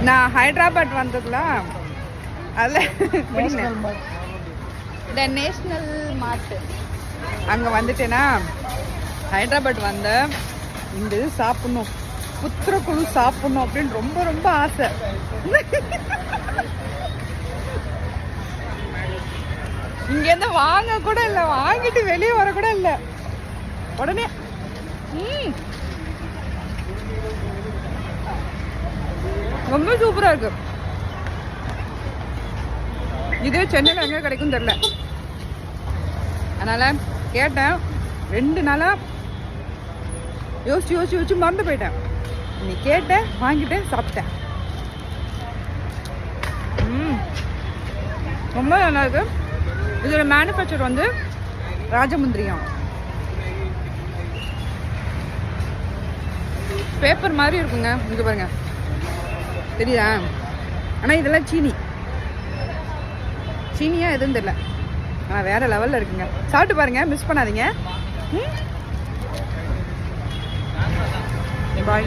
நான் ஹைதராபாத் வந்ததுல அதில் இந்த நேஷ்னல் மார்ட் அங்கே வந்துட்டேன்னா ஹைதராபாத் வந்த இந்த இது சாப்பிட்ணும், புத்திரக்குழு சாப்பிட்ணும் அப்படின்னு ரொம்ப ரொம்ப ஆசை. இங்கேருந்து வாங்க கூட இல்லை, வாங்கிட்டு வெளியே வர கூட இல்லை, உடனே ரொம்ப சூப்பரா இருக்கு. இதே சென்னையில் எங்கே கிடைக்கும் தெரியல, அதனால கேட்டேன். 2 நாளா யோசிச்சு யோசிச்சு யோசிச்சு மறந்து போயிட்டேன். நீ கேட்டேன், வாங்கிட்டேன், சாப்பிட்டேன். ரொம்ப நல்லா இருக்கு. இதோட மேனுஃபேக்சர் வந்து ராஜமுந்திரியம். பேப்பர் மாதிரி இருக்குங்க, இங்க பாருங்க, தெரியுதா? ஆனால் இதெல்லாம் சீனியா எதுவும் தெரியல, ஆனால் வேற லெவலில் இருக்குங்க. சாப்பிட்டு பாருங்க, மிஸ் பண்ணாதீங்க. பாய்.